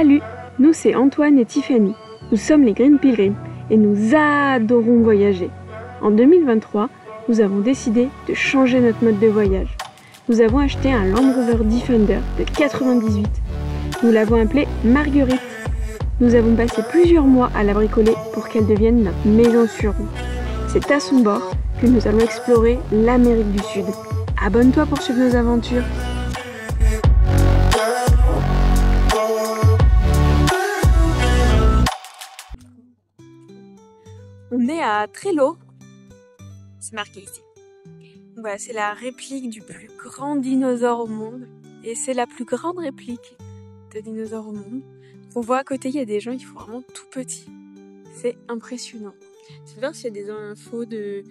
Salut, nous c'est Antoine et Tiffany. Nous sommes les Green Pilgrims et nous adorons voyager. En 2023, nous avons décidé de changer notre mode de voyage. Nous avons acheté un Land Rover Defender de 98. Nous l'avons appelée Marguerite. Nous avons passé plusieurs mois à la bricoler pour qu'elle devienne notre maison sur roue. C'est à son bord que nous allons explorer l'Amérique du Sud. Abonne-toi pour suivre nos aventures. On est à Trello, c'est marqué ici. Voilà, c'est la réplique du plus grand dinosaure au monde. Et c'est la plus grande réplique de dinosaure au monde. On voit à côté, il y a des gens qui font vraiment tout petit. C'est impressionnant. Je vais voir s'il y a des infos de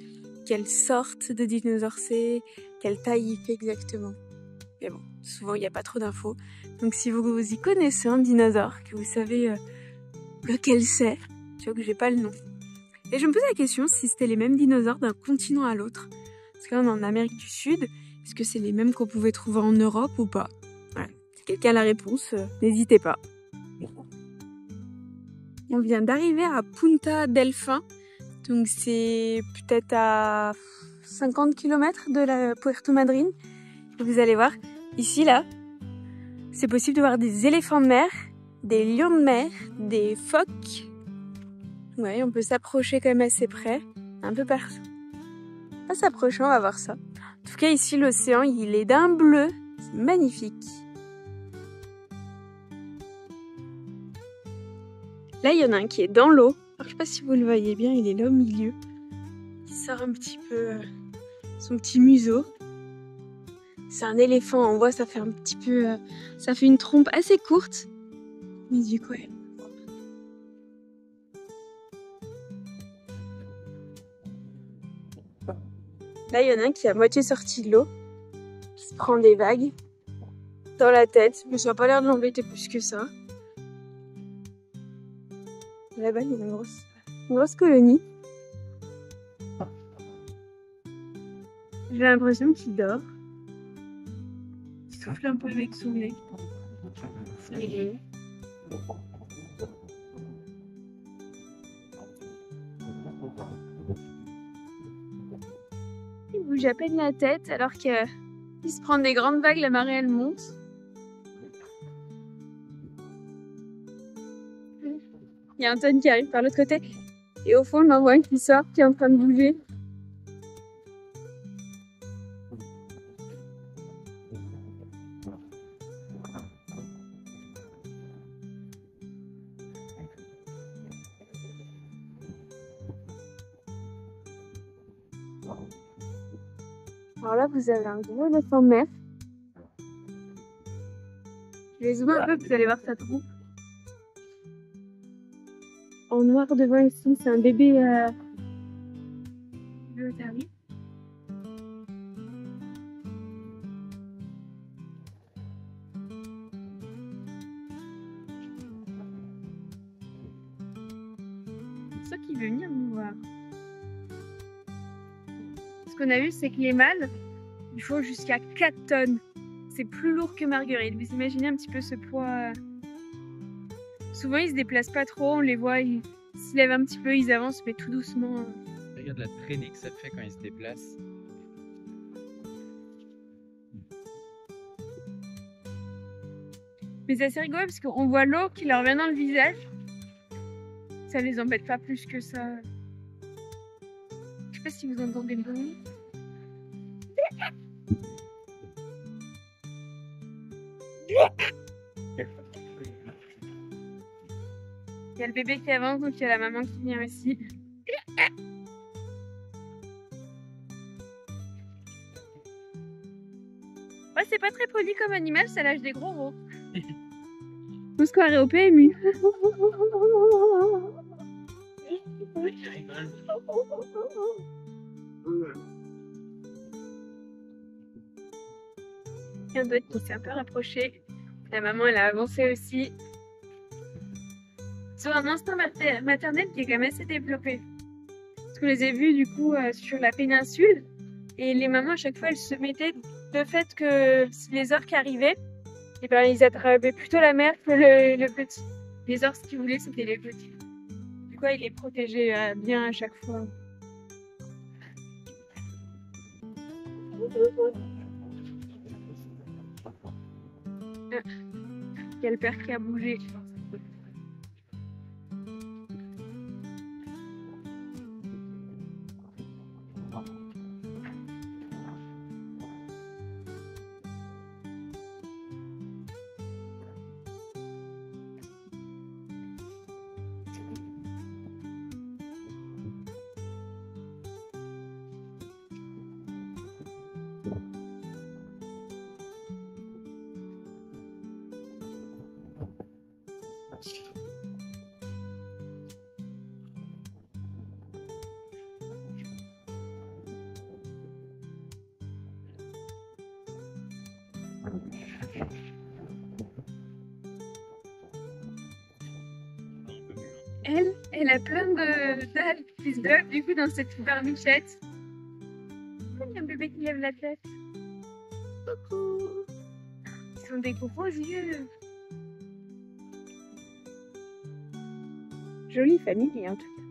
quelle sorte de dinosaure c'est, quelle taille il fait exactement. Mais bon, souvent il n'y a pas trop d'infos. Donc si vous y connaissez un dinosaure, que vous savez lequel c'est, tu vois que j'ai pas le nom. Et je me posais la question si c'était les mêmes dinosaures d'un continent à l'autre. Parce que là on est en Amérique du Sud, est-ce que c'est les mêmes qu'on pouvait trouver en Europe ou pas? Voilà. Si quelqu'un a la réponse, n'hésitez pas. On vient d'arriver à Punta Delfín, donc c'est peut-être à 50 km de la Puerto Madryn. Et vous allez voir, ici là, c'est possible de voir des éléphants de mer, des lions de mer, des phoques. Ouais, on peut s'approcher quand même assez près, un peu partout. En s'approchant, on va voir ça. En tout cas, ici, l'océan, il est d'un bleu. C'est magnifique. Là, il y en a un qui est dans l'eau. Alors, je sais pas si vous le voyez bien, il est là au milieu. Il sort un petit peu son petit museau. C'est un éléphant, on voit, ça fait un petit peu... ça fait une trompe assez courte. Mais du coup, ouais. Là, il y en a un qui est à moitié sorti de l'eau, qui se prend des vagues dans la tête, mais ça n'a pas l'air de l'embêter plus que ça. Là-bas, il y a une grosse colonie. J'ai l'impression qu'il dort. Il souffle un peu avec son nez. Il bouge à peine la tête alors qu'il se prend des grandes vagues, la marée elle monte. Il y a Antoine qui arrive par l'autre côté et au fond on en voit un qui sort, qui est en train de bouger. Alors là, vous avez un gros éléphant de mer. Je vais zoomer un peu, vous allez voir sa trompe. En noir devant ici, c'est un bébé Lotari. C'est ça qui veut venir nous voir. Ce qu'on a vu, c'est que les mâles, il faut jusqu'à 4 tonnes. C'est plus lourd que Marguerite. Vous imaginez un petit peu ce poids. Souvent, ils se déplacent pas trop. On les voit, ils se lèvent un petit peu, ils avancent, mais tout doucement. Regarde la traînée que ça fait quand ils se déplacent. Mais c'est assez rigolo parce qu'on voit l'eau qui leur vient dans le visage. Ça les embête pas plus que ça. Je sais pas si vous entendez le bruit. Il y a le bébé qui avance, donc il y a la maman qui vient aussi. Ouais, c'est pas très poli comme animal, ça lâche des gros mots. Vous squarez au PMU. Il y a d'autres qui s'est un peu rapproché. La maman, elle a avancé aussi. Sur un instinct maternel qui est quand même assez développé. Parce qu'on les a vus du coup sur la péninsule. Et les mamans, à chaque fois, elles se mettaient le fait que si les orques arrivaient, Et ben ils attrapaient plutôt la mère que le petit. Les ours, ce qu'ils voulaient, c'était les petits. Du coup, ils les protégeaient bien à chaque fois. Il y a le père qui a bougé. Elle a plein d'algues qui se bloquent du coup dans cette barbichette. Il y a un bébé qui lève la tête. Coucou. Ils sont des gros yeux. Jolie famille en tout cas.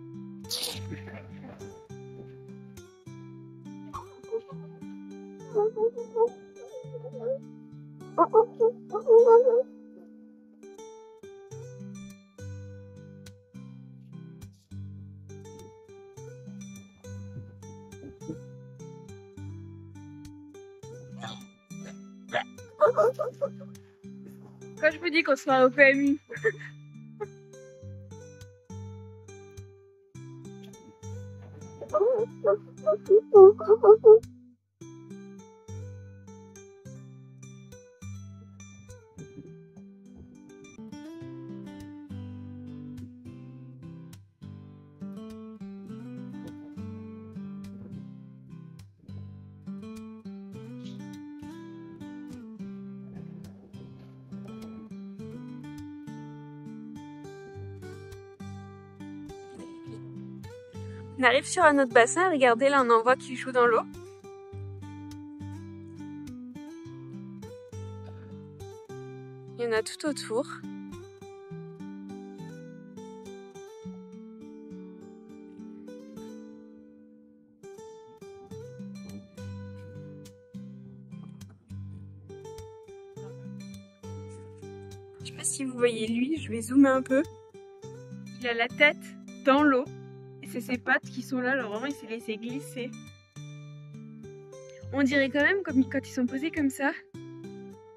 Quand je vous dis qu'on sera au PMU. On arrive sur un autre bassin, regardez là on en voit qui joue dans l'eau. Il y en a tout autour. Je sais pas si vous voyez lui, je vais zoomer un peu. Il a la tête dans l'eau. C'est ses pattes qui sont là, alors vraiment il s'est laissé glisser. On dirait quand même, comme quand ils sont posés comme ça,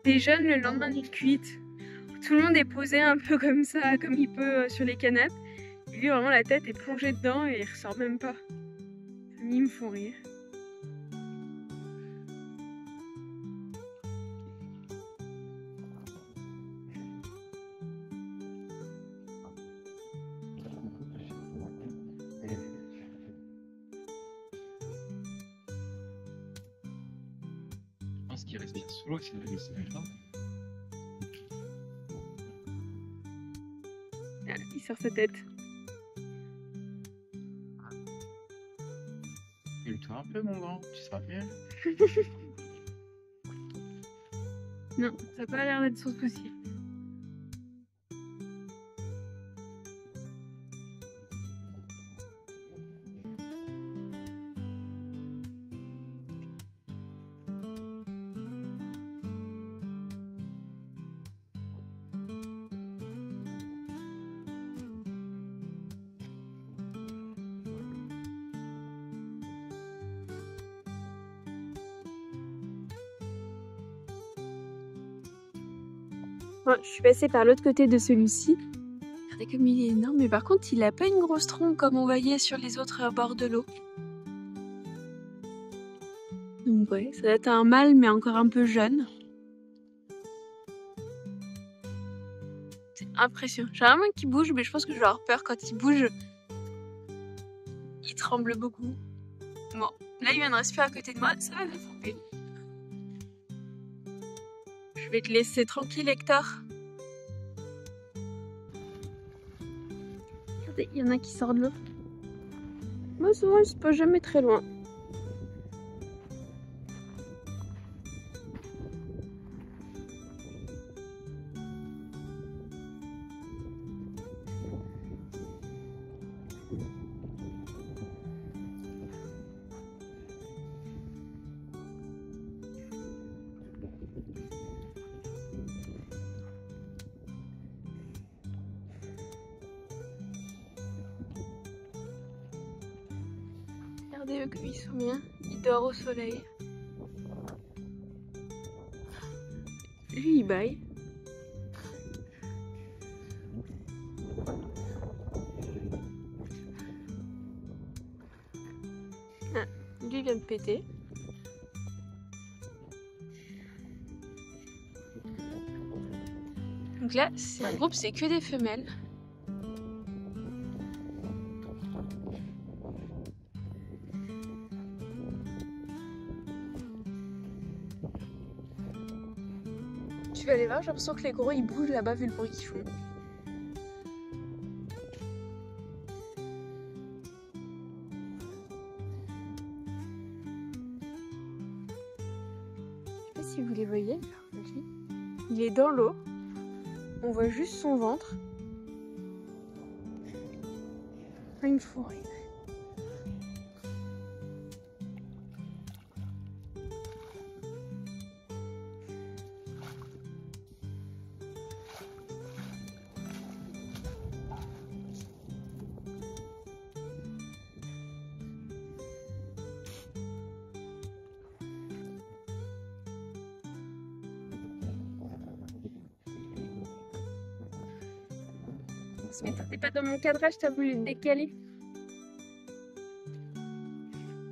des jeunes le lendemain d'une cuite. Tout le monde est posé un peu comme ça, comme il peut sur les canapes. Et lui vraiment la tête est plongée dedans et il ressort même pas. Ils me font rire. Je pense qu'il respire sous l'eau, sinon il se met pas. Ah, il sort sa tête. Calme-toi un peu, mon grand, tu seras bien. Non, ça n'a pas l'air d'être son souci. Bon, je suis passée par l'autre côté de celui-ci. Regardez comme il est énorme, mais par contre il a pas une grosse trompe comme on voyait sur les autres bords de l'eau. Donc ouais, ça doit être un mâle mais encore un peu jeune. C'est impressionnant. J'ai un main qui bouge, mais je pense que je vais avoir peur quand il bouge. Il tremble beaucoup. Bon, là il vient de respirer à côté de moi, ça va me frapper. Je vais te laisser tranquille, Hector. Regardez, il y en a qui sortent de l'eau. Moi, souvent, ils se posent jamais très loin. Regardez eux comme ils sont bien. Ils dorment au soleil. Lui il baille. Ah, lui vient de péter. Donc là, c'est un groupe, c'est que des femelles. Tu vas aller voir, j'ai l'impression que les gros ils bougent là-bas vu le bruit qu'ils font. Je sais pas si vous les voyez, il est dans l'eau. On voit juste son ventre. Ah, il me faut rire. Mais t'es pas dans mon cadrage, t'as voulu le décaler.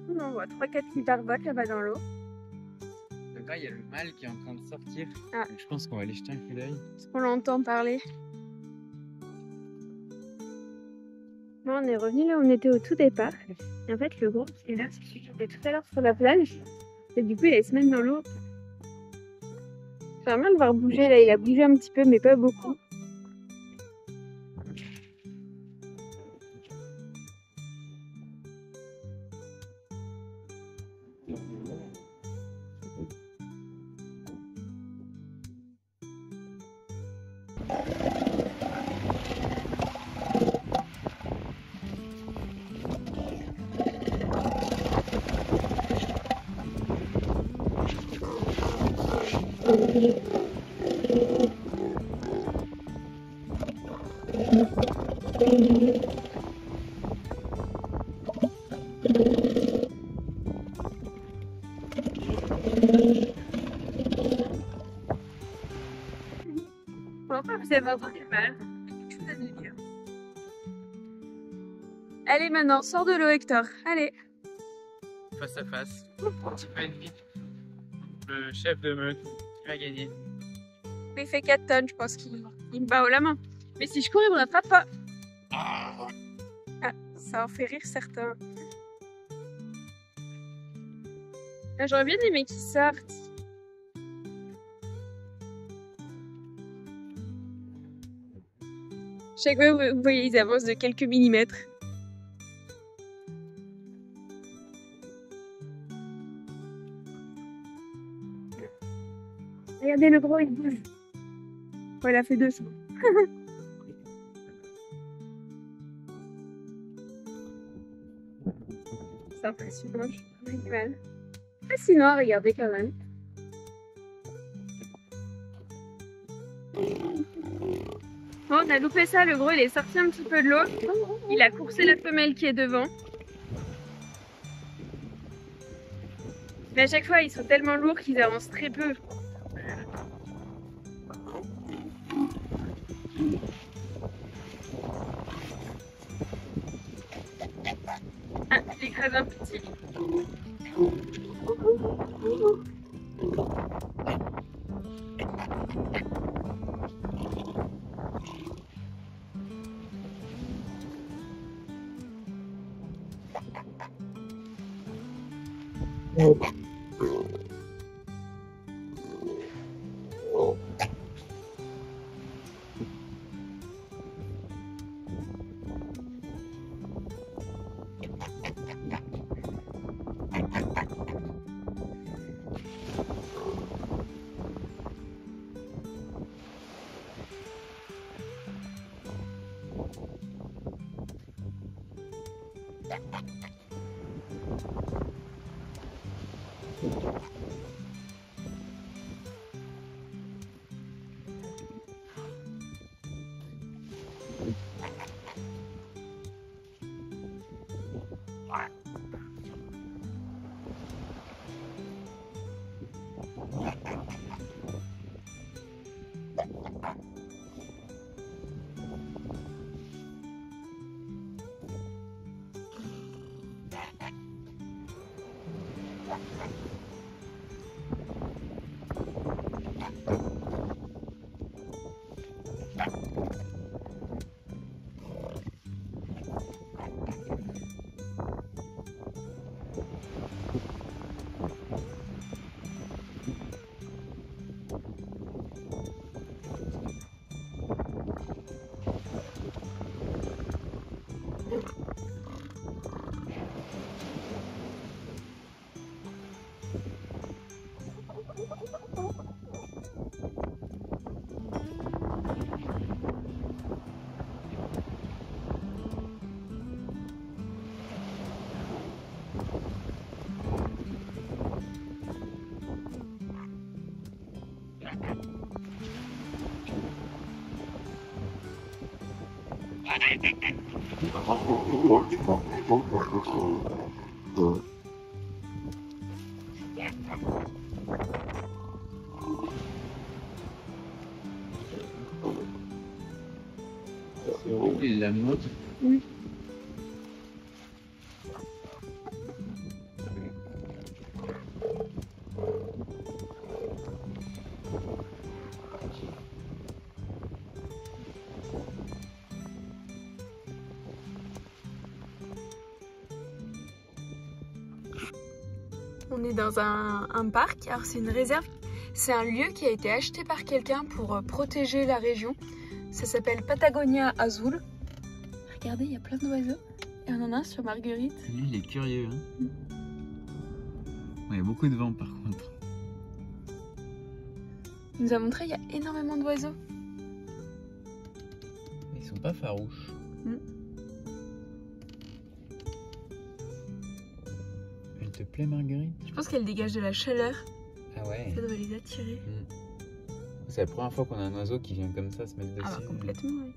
On en voit 3-4 qui barbotent là-bas dans l'eau. Là-bas, il y a le mâle qui est en train de sortir. Ah. Donc, je pense qu'on va aller jeter un coup d'œil. Est-ce qu'on l'entend parler? Bon, on est revenu là où on était au tout départ. Et en fait, le gros, c'est là, c'est celui qui était tout à l'heure sur la plage. Et du coup, il allait se mettre dans l'eau. J'aimerais bien le voir bouger là. Il a bougé un petit peu, mais pas beaucoup. Pourquoi vous avez entendu mal? Quelque chose à nous dire. Allez maintenant, sors de l'eau Hector. Allez. Face à face. Petit vite. Le chef de meute qui va gagner. Il fait 4 tonnes, je pense qu'il me bat haut la main. Mais si je cours, il me rattrape pas. Ah, ça en fait rire certains. Ah, j'aurais bien aimé qu'ils sortent. Chaque fois, vous voyez, ils avancent de quelques millimètres. Regardez le gros, il bouge. Oh, il a fait 200. C'est impressionnant, je suis mal. Fascinant à regarder quand même. Bon, on a loupé ça, le gros il est sorti un petit peu de l'eau. Il a coursé la femelle qui est devant. Mais à chaque fois, ils sont tellement lourds qu'ils avancent très peu. Ah, j'écrase un petit. Il la note. Oui. On est dans un parc, alors c'est une réserve, c'est un lieu qui a été acheté par quelqu'un pour protéger la région. Ça s'appelle Patagonia Azul. Regardez, il y a plein d'oiseaux. Et on en a un sur Marguerite. Lui, il est curieux. Hein. Il y a beaucoup de vent par contre. Il nous a montré, il y a énormément d'oiseaux. Ils sont pas farouches. Elle te plaît, Marguerite? Je pense qu'elle dégage de la chaleur. Ah ouais. Ça doit les attirer. C'est la première fois qu'on a un oiseau qui vient comme ça se mettre dessus. Ah bah complètement, oui.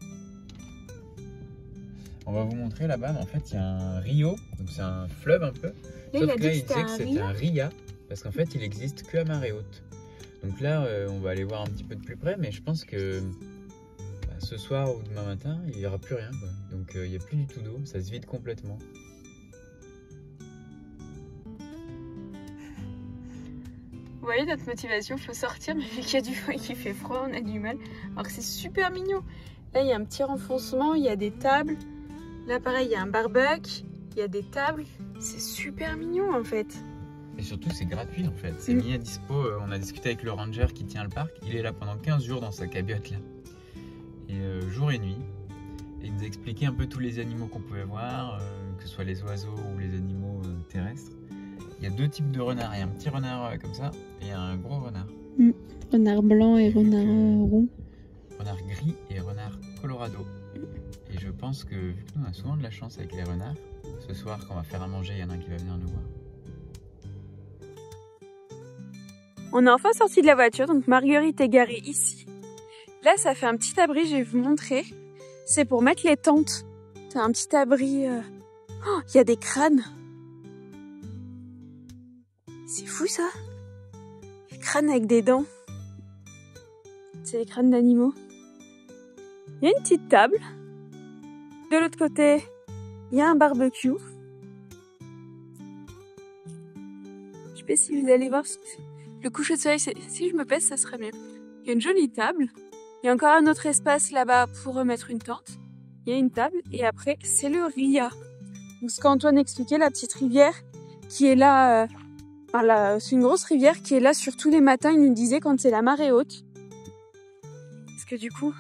On va vous montrer là-bas, mais en fait il y a un rio, donc c'est un fleuve un peu. Là, Sauf que là, il il disait que c'était un ria, parce qu'en fait il existe que à marée haute. Donc là, on va aller voir un petit peu de plus près, mais je pense que ce soir ou demain matin, il n'y aura plus rien, quoi. Donc il n'y a plus du tout d'eau, ça se vide complètement. Vous voyez notre motivation, il faut sortir, mais vu qu'il y a du vent et qu'il fait froid, on a du mal. Alors que c'est super mignon. Là, il y a un petit renfoncement, il y a des tables. Là, pareil, il y a un barbecue, il y a des tables. C'est super mignon en fait. Et surtout, c'est gratuit en fait. C'est mis à dispo. On a discuté avec le ranger qui tient le parc. Il est là pendant 15 jours dans sa cabiote là. Et jour et nuit. Et il nous a expliqué un peu tous les animaux qu'on pouvait voir, que ce soit les oiseaux ou les animaux terrestres. Il y a deux types de renards. Il y a un petit renard comme ça et un gros renard. Renard blanc et renard rond. Renard gris et renard colorado. Et je pense que vu qu'on a souvent de la chance avec les renards, ce soir quand on va faire à manger, il y en a un qui va venir nous voir. On est enfin sorti de la voiture, donc Marguerite est garée ici. Là, ça fait un petit abri, je vais vous montrer. C'est pour mettre les tentes. C'est un petit abri. Oh, il y a des crânes. C'est fou ça. Des crânes avec des dents. C'est des crânes d'animaux. Il y a une petite table. De l'autre côté, il y a un barbecue. Je sais pas si vous allez voir le coucher de soleil. Si je me pèse, ça serait mieux. Il y a une jolie table. Il y a encore un autre espace là-bas pour remettre une tente. Il y a une table et après, c'est le ria. Donc, ce qu'Antoine expliquait, la petite rivière qui est là. C'est une grosse rivière qui est là sur tous les matins. Il nous disait quand c'est la marée haute. Parce que du coup,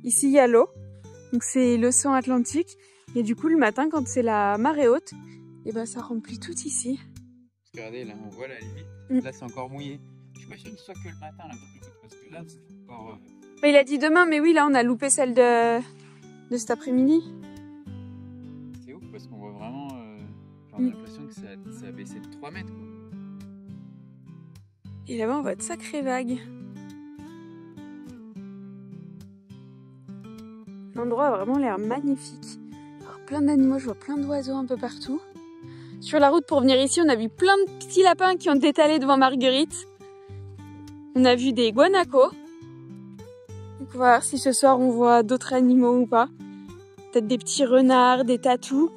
ici, il y a l'eau. Donc, c'est l'océan Atlantique. Et du coup, le matin, quand c'est la marée haute, et ben, ça remplit tout ici. Parce que regardez, là, on voit la limite. Là, c'est encore mouillé. Je suis pas sûr que ce soit que le matin, là, parce que là, c'est encore... Bah, il a dit demain, mais oui, là, on a loupé celle de cet après-midi. C'est ouf, parce qu'on voit vraiment... on a l'impression que ça a baissé de 3 mètres, quoi. Et là-bas, on voit de sacrées vagues. L'endroit a vraiment l'air magnifique. Alors, plein d'animaux, je vois plein d'oiseaux un peu partout. Sur la route pour venir ici, on a vu plein de petits lapins qui ont étalé devant Marguerite. On a vu des guanacos. Donc, on va voir si ce soir on voit d'autres animaux ou pas. Peut-être des petits renards, des tatous.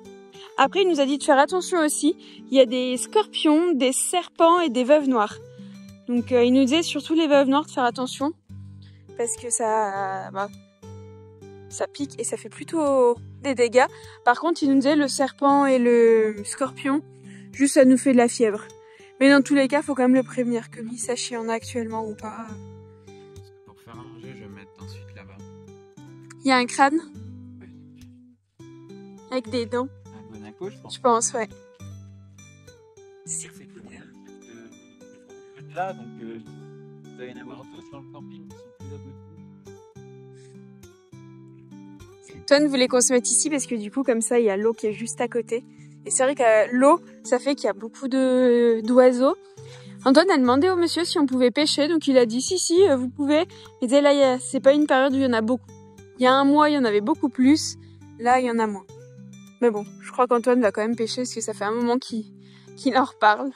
Après, il nous a dit de faire attention aussi. Il y a des scorpions, des serpents et des veuves noires. Donc, il nous disait surtout les veuves noires de faire attention. Parce que ça pique et ça fait plutôt des dégâts. Par contre, il nous disait le serpent et le scorpion, juste ça nous fait de la fièvre. Mais dans tous les cas, faut quand même le prévenir, que lui sache s'il y en a actuellement ou pas. Pour faire à manger, je vais mettre ensuite là-bas. Il y a un crâne avec des dents. Un Monaco, je pense. Je pense, ouais. C'est clair. Là, donc il doit y en avoir d'autres dans le camping qui sont plus abonnés. Antoine voulait qu'on se mette ici parce que du coup, comme ça, il y a l'eau qui est juste à côté. Et c'est vrai que l'eau, ça fait qu'il y a beaucoup d'oiseaux. Antoine a demandé au monsieur si on pouvait pêcher, donc il a dit si, vous pouvez. Mais dès là, c'est pas une période où il y en a beaucoup. Il y a un mois, il y en avait beaucoup plus. Là, il y en a moins. Mais bon, je crois qu'Antoine va quand même pêcher parce que ça fait un moment qu'il en reparle.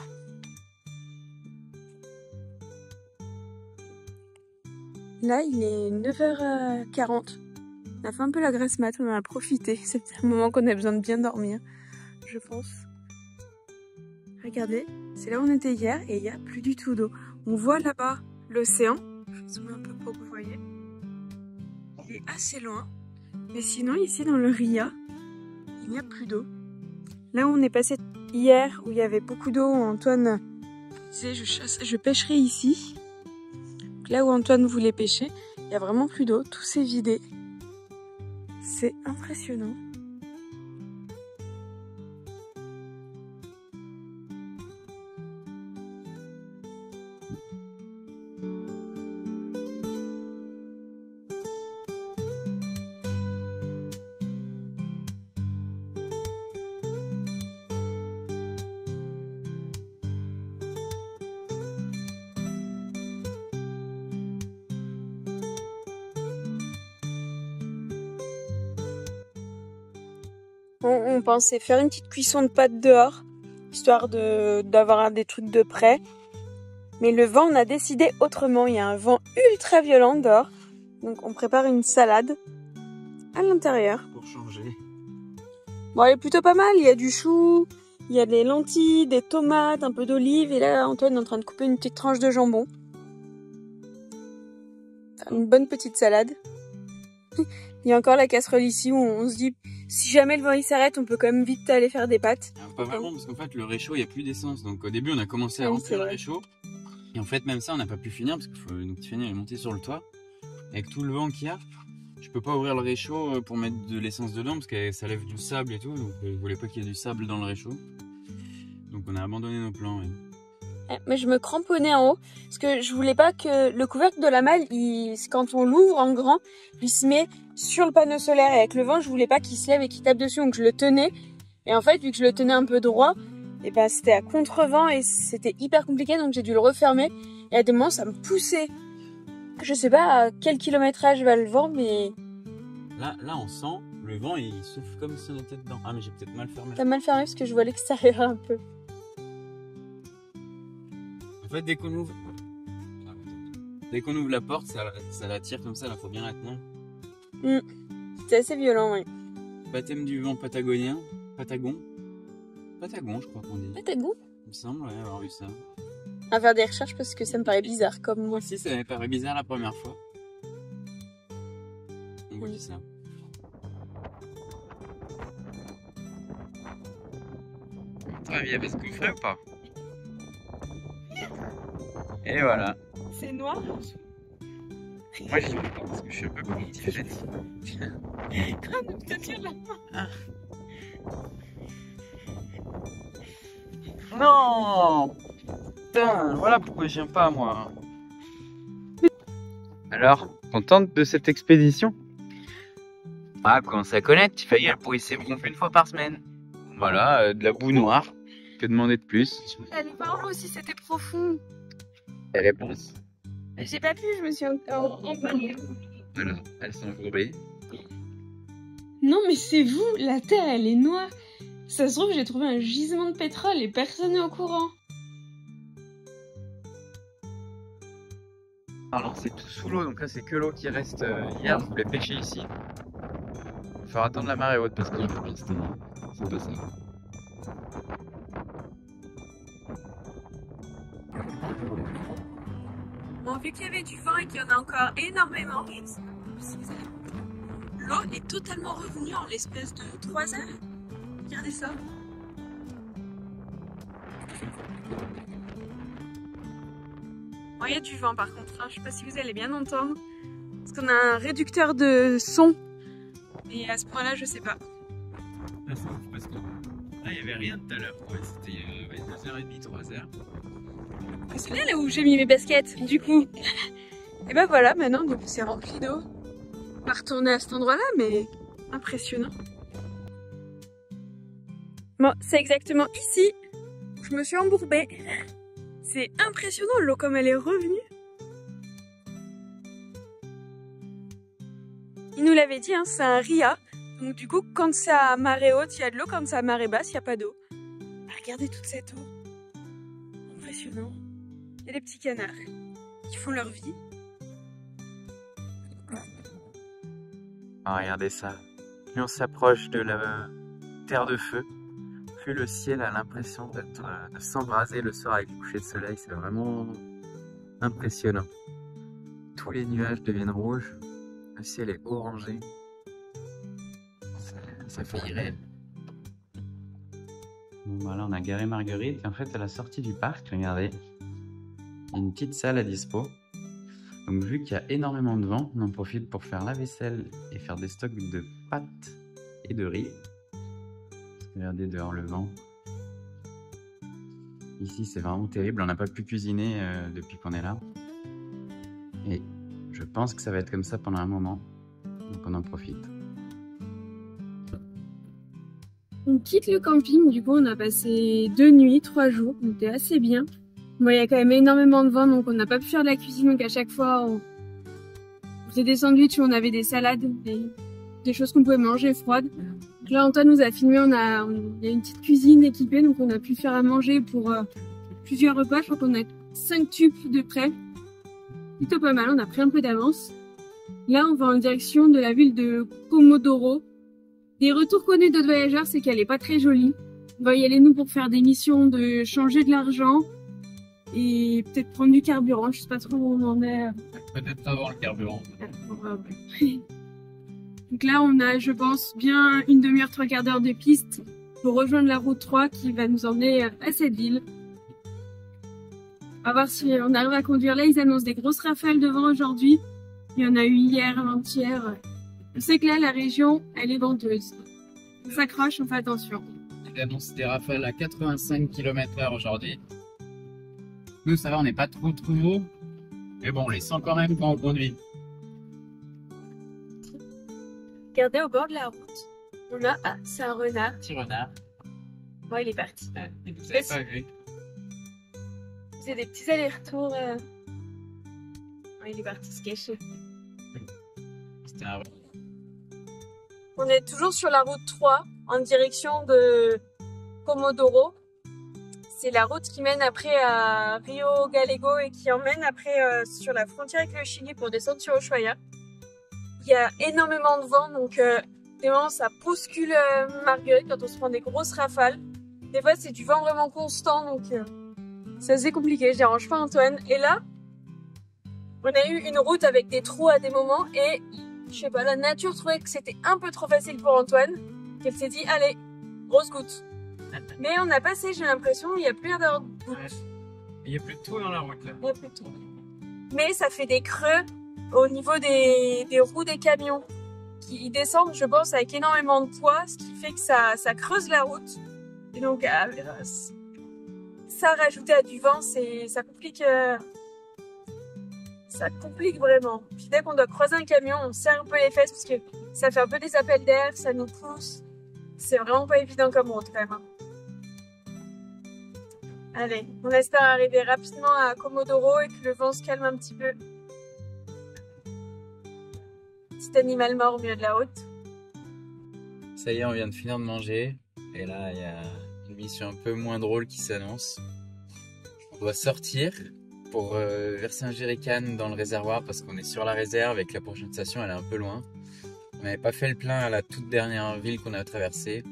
Là, il est 9h40. On a fait un peu la grasse mat, on en a profité. C'est un moment qu'on a besoin de bien dormir, je pense. Regardez, c'est là où on était hier et il n'y a plus du tout d'eau. On voit là-bas l'océan. Je vais zoomer un peu pour que vous voyez. Il est assez loin. Mais sinon, ici dans le Ria, il n'y a plus d'eau. Là où on est passé hier, où il y avait beaucoup d'eau, Antoine disait je pêcherai ici. Donc là où Antoine voulait pêcher, il n'y a vraiment plus d'eau. Tout s'est vidé. C'est impressionnant. On pensait faire une petite cuisson de pâtes dehors, histoire d'avoir des trucs de près. Mais le vent, on a décidé autrement. Il y a un vent ultra violent dehors. Donc on prépare une salade à l'intérieur. Pour changer. Bon, elle est plutôt pas mal. Il y a du chou, il y a des lentilles, des tomates, un peu d'olive. Et là, Antoine est en train de couper une petite tranche de jambon. Une bonne petite salade. Il y a encore la casserole ici où on se dit, si jamais le vent il s'arrête, on peut quand même vite aller faire des pâtes. Pas vraiment, parce qu'en fait, le réchaud, il n'y a plus d'essence. Donc au début, on a commencé à remplir le réchaud. Et en fait, même ça, on n'a pas pu finir, parce qu'il faut Tiffany est montée sur le toit. Avec tout le vent qu'il y a, je peux pas ouvrir le réchaud pour mettre de l'essence dedans, parce que ça lève du sable et tout. Donc je voulais pas qu'il y ait du sable dans le réchaud. Donc on a abandonné nos plans. Mais je me cramponnais en haut, parce que je voulais pas que le couvercle de la malle, quand on l'ouvre en grand, il se met sur le panneau solaire. Et avec le vent, je voulais pas qu'il se lève et qu'il tape dessus, donc je le tenais. Et en fait, vu que je le tenais un peu droit, et ben c'était à contre-vent et c'était hyper compliqué, donc j'ai dû le refermer. Et à des moments, ça me poussait. Je sais pas à quel kilométrage va le vent, mais... Là, on sent le vent, il souffle comme si on était dedans. Ah, mais j'ai peut-être mal fermé. T'as mal fermé parce que je vois l'extérieur un peu. En fait, dès qu'on ouvre la porte, ça la tire comme ça, là, faut bien la tenir. C'est assez violent, oui. Baptême du vent patagonien. Patagon, je crois qu'on dit. Patagon ? Il me semble, ouais, avoir vu ça. On va faire des recherches parce que ça me paraît bizarre, comme moi. Si, ça m'avait paru bizarre la première fois. On vous dit ça. Toi, il y avait ce qu'on ferait ou pas? Et voilà. C'est noir. Moi, j'y vais pas parce que je suis un peu positif. Je te tire la main. Non! Putain, voilà pourquoi j'aime pas, moi. Alors, contente de cette expédition? Ah, commence à connaître, Tiffany, elle pourrait s'ébronfer une fois par semaine. Voilà, de la boue noire. Que demander de plus? Les parents aussi, c'était profond. Les réponses? J'ai pas pu, je me suis emballée. Voilà, elles sont embourbées. Non, mais c'est vous, la terre, elle est noire. Ça se trouve, j'ai trouvé un gisement de pétrole et personne n'est au courant. Alors, c'est tout sous l'eau, donc là, c'est que l'eau qui reste. Hier, je voulais pêcher ici. Il va falloir attendre la marée haute parce que pour l'instant, c'est pas ça. Bon, vu qu'il y avait du vent et qu'il y en a encore énormément, je sais pas si vous allez... L'eau est totalement revenue en l'espace de 3 heures. Regardez ça. Bon, il y a du vent par contre, hein. Je sais pas si vous allez bien entendre. Parce qu'on a un réducteur de son. Et à ce point-là, je sais pas. Là, c'est ouf parce que là, il n'y avait rien tout à l'heure. Ouais, c'était 2h30, 3h. C'est là où j'ai mis mes baskets, du coup. Et ben voilà, maintenant c'est rempli d'eau. On va retourner à cet endroit-là, mais impressionnant. Bon, c'est exactement ici où je me suis embourbée. C'est impressionnant l'eau comme elle est revenue. Il nous l'avait dit, hein, c'est un ria. Donc du coup, quand c'est à marée haute, il y a de l'eau. Quand c'est à marée basse, il n'y a pas d'eau. Regardez toute cette eau. Impressionnant. Il y a des petits canards qui font leur vie. Ah, regardez ça. Plus on s'approche de la terre de feu, plus le ciel a l'impression de s'embraser le soir avec le coucher de soleil. C'est vraiment impressionnant. Tous les nuages deviennent rouges. Le ciel est orangé. Ça fait rêve. Bon, voilà, on a garé Marguerite. Et en fait, à la sortie du parc, regardez, il y a une petite salle à dispo. Donc, vu qu'il y a énormément de vent, on en profite pour faire la vaisselle et faire des stocks de pâtes et de riz. Regardez dehors le vent. Ici, c'est vraiment terrible. On n'a pas pu cuisiner depuis qu'on est là. Et je pense que ça va être comme ça pendant un moment. Donc, on en profite. On quitte le camping, du coup on a passé 2 nuits, 3 jours, c'était assez bien. Bon, il y a quand même énormément de vent, donc on n'a pas pu faire de la cuisine, donc à chaque fois on faisait des sandwichs où on avait des salades, des choses qu'on pouvait manger froides. Donc là Antoine nous a filmé, il y a une petite cuisine équipée, donc on a pu faire à manger pour plusieurs repas. Je crois qu'on a 5 tubes de près, plutôt pas mal, on a pris un peu d'avance. Là on va en direction de la ville de Comodoro. Des retours connus d'autres voyageurs, c'est qu'elle est pas très jolie. On va y aller nous pour faire des missions de changer de l'argent et peut-être prendre du carburant. Je sais pas trop où on en est. Peut-être avant le carburant. Donc là, on a, je pense, bien une demi-heure, 3/4 d'heure de piste pour rejoindre la route 3 qui va nous emmener à cette ville. On va voir si on arrive à conduire. Là, ils annoncent des grosses rafales de vent aujourd'hui. Il y en a eu hier, avant-hier. Je sais que là, la région, elle est venteuse. On s'accroche, on fait attention. Il annonce des rafales à 85 km/h aujourd'hui. Nous, ça va, on n'est pas trop haut. Mais bon, on les sent quand même quand on conduit. Regardez au bord de la route. On a... Ah, c'est un renard. Petit renard. Bon, il est parti. Et vous n'avez pas vu. C'est des petits allers-retours. Oh, il est parti se cacher. C'était un... On est toujours sur la route 3 en direction de Comodoro. C'est la route qui mène après à Rio Galego et qui emmène après sur la frontière avec le Chili pour descendre sur Ushuaia. Il y a énormément de vent, donc vraiment ça bouscule Marguerite quand on se prend des grosses rafales. Des fois c'est du vent vraiment constant, donc c'est assez compliqué, je dérange pas Antoine. Et là, on a eu une route avec des trous à des moments et je sais pas, la nature trouvait que c'était un peu trop facile pour Antoine, qu'elle s'est dit allez, grosse goutte. Mais on a passé, j'ai l'impression, il n'y a plus l'air d'avoir de goutte. Il n'y a plus de tout dans la route là. Il n'y a plus de tout. Mais ça fait des creux au niveau des roues des camions qui descendent, je pense, avec énormément de poids, ce qui fait que ça creuse la route. Et donc, ça rajouté à du vent, ça complique. Ça complique vraiment. Puis dès qu'on doit croiser un camion, on serre un peu les fesses parce que ça fait un peu des appels d'air, ça nous pousse. C'est vraiment pas évident comme route quand même. Allez, on espère arriver rapidement à Comodoro et que le vent se calme un petit peu. Petit animal mort au milieu de la route. Ça y est, on vient de finir de manger. Et là, il y a une mission un peu moins drôle qui s'annonce. On doit sortir pour verser un jerrycan dans le réservoir parce qu'on est sur la réserve et que la prochaine station elle est un peu loin. On n'avait pas fait le plein à la toute dernière ville qu'on a traversée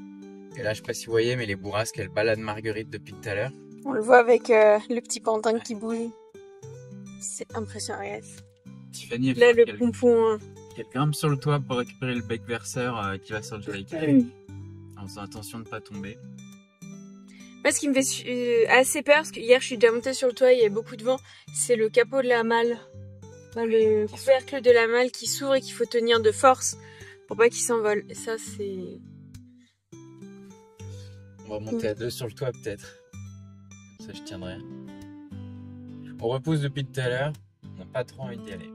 Et là, je sais pas si vous voyez, mais les bourrasques, elles baladent Marguerite depuis tout à l'heure. On le voit avec le petit pantin qui bouge. C'est impressionnant, regarde. Tiffany, Là, le pompon. Elle grimpe sur le toit pour récupérer le bec verseur qui va sur le Jamaïque. En faisant attention de ne pas tomber. Moi, ce qui me fait assez peur, parce que hier, je suis déjà montée sur le toit, il y a beaucoup de vent, c'est le capot de la malle. Enfin, le couvercle de la malle qui s'ouvre et qu'il faut tenir de force pour pas qu'il s'envole. Et ça, c'est... On va monter à deux sur le toit, peut-être. Ça, je tiendrai. On repousse depuis tout à l'heure. On n'a pas trop envie d'y aller.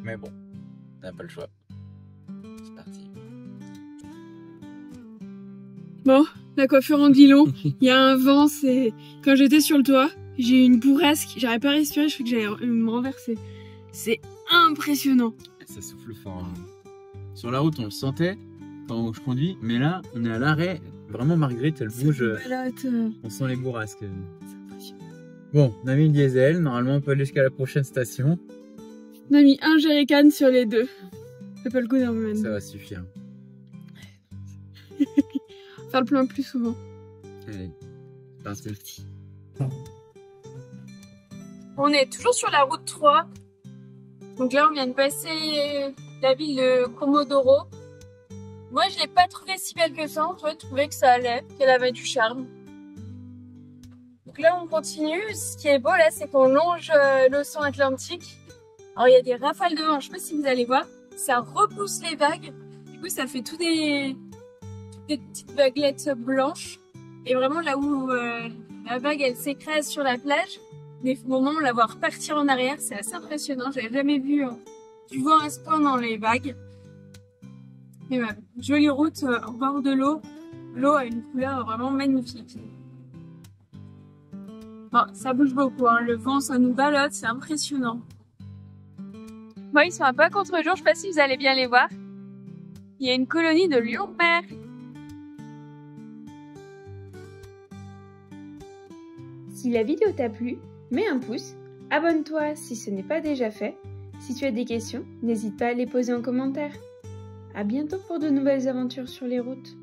Mais bon, on n'a pas le choix. C'est parti. Bon, la coiffure en guilon. Il y a un vent, c'est... Quand j'étais sur le toit, j'ai eu une bourrasque. J'arrivais pas à respirer, je crois que j'allais me renverser. C'est impressionnant. Ça souffle fort. Hein. Sur la route, on le sentait quand je conduis. Mais là, on est à l'arrêt. Vraiment, Marguerite, elle bouge. On sent les bourrasques. Bon, on a mis une diesel. Normalement, on peut aller jusqu'à la prochaine station. On a mis un jerrycan sur les deux. C'est pas le coup d'un moment. Ça va suffire. Faire le plein plus souvent. Allez, c'est parti. On est toujours sur la route 3. Donc là, on vient de passer la ville de Comodoro. Moi, je l'ai pas trouvé si belle que ça. En fait, je trouvais que ça allait, qu'elle avait du charme. Donc là, on continue. Ce qui est beau, là, c'est qu'on longe l'océan Atlantique. Alors, il y a des rafales de vent. Je sais pas si vous allez voir. Ça repousse les vagues. Du coup, ça fait toutes des petites vaguelettes blanches. Et vraiment, là où la vague, elle s'écrase sur la plage, des moments, on la voit repartir en arrière. C'est assez impressionnant. J'avais jamais vu du vent à ce point dans les vagues. Et voilà, jolie route au bord de l'eau. L'eau a une couleur vraiment magnifique. Bon, ça bouge beaucoup, hein. Le vent, ça nous ballotte, c'est impressionnant. Bon, ils sont un peu à contre-jour, je sais pas si vous allez bien les voir. Il y a une colonie de lions de mer. Si la vidéo t'a plu, mets un pouce, abonne-toi si ce n'est pas déjà fait. Si tu as des questions, n'hésite pas à les poser en commentaire. À bientôt pour de nouvelles aventures sur les routes.